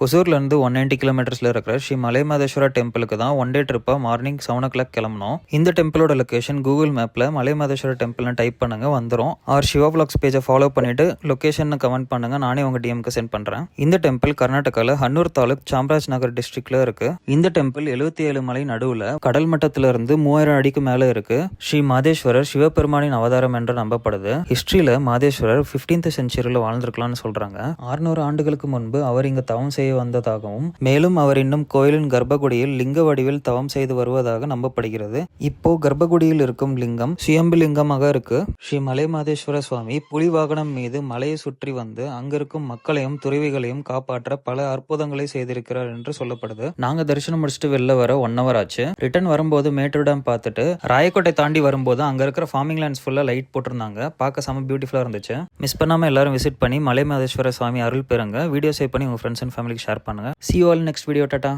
ஒசூர்லேருந்து 190 கிலோமீட்டர்ஸில் இருக்கிற ஸ்ரீ மலைமகேஸ்வரா டெம்பிளுக்கு தான் one day ட்ரிப்பாக morning 7 o'clock கிளம்பணும். இந்த டெம்பிளோட லொக்கேஷன் கூகுள் மேப்பில் மலைமகேஸ்வரா டெம்பிள்னு டைப் பண்ணுங்க வந்துடும். ஆர் சிவா vlogs பேஜை ஃபாலோ பண்ணிட்டு லொக்கேஷன் கமெண்ட் பண்ணுங்க, நானே உங்கள் டிஎம்க்கு சென்ட் பண்ணுறேன். இந்த டெம்பிள் கர்நாடகாவில் ஹன்னூர் தாலுக் சாம்ராஜ் நகர் டிஸ்ட்ரிக்ட்ல இருக்கு. இந்த டெம்பிள் 77 மலை நடுவில் கடல் மட்டத்திலிருந்து இருந்து 3000 அடிக்கு மேலே இருக்கு. ஸ்ரீ மாதேஸ்வரர் சிவபெருமானின் அவதாரம் என்று நம்பப்படுது. ஹிஸ்டரியில மாதேஸ்வரர் 15th செஞ்சுரியில் வாழ்ந்திருக்கலாம்னு சொல்றாங்க. 600 ஆண்டுகளுக்கு முன்பு அவர் இங்க தவம் செய்ய வந்ததாகவும் மேலும் அவர் இன்னும் கோயிலின் கர்ப்பகுடியில் லிங்க வடிவில் தவம் செய்து வருவதாக நம்பப்படுகிறது. இப்போ கர்ப்பகுடியில் இருக்கும் லிங்கம் சுயம்பு லிங்கமாக இருக்கு. ஸ்ரீ மலை மாதேஸ்வர சுவாமி புலி வாகனம் மீது மலையை சுற்றி வந்து அங்கிருக்கும் மக்களையும் துறவிகளையும் காப்பாற்ற பல அற்புதங்களை செய்திருக்கிறார் என்று சொல்லப்படுது. நாங்க தரிசனம் முடிச்சுட்டு வெளில வர 1 hour ஆச்சு. ரிட்டர்ன் வரும்போது மேட்டூர் டேம் பார்த்துட்டு ராயக்கோட்டை தாண்டி வரும்போது அங்க இருக்கிற ஃபார்மிங் லேண்ட்ஸ் ஃபுல்லா லைட் போட்டிருந்தாங்க. பார்க்க செம பியூட்டிஃபுல்லா இருந்துச்சு. மிஸ் பண்ணாம எல்லாரும் விசிட் பண்ணி மலை மாதேஸ்வர சுவாமி அருள் பெறுங்க. வீடியோ சேவ் பண்ணி உங்க ஃப்ரெண்ட்ஸ் அண்ட் ஃபேமிலிக்கு ஷேர் பண்ணுங்க. See you all next video. Tata.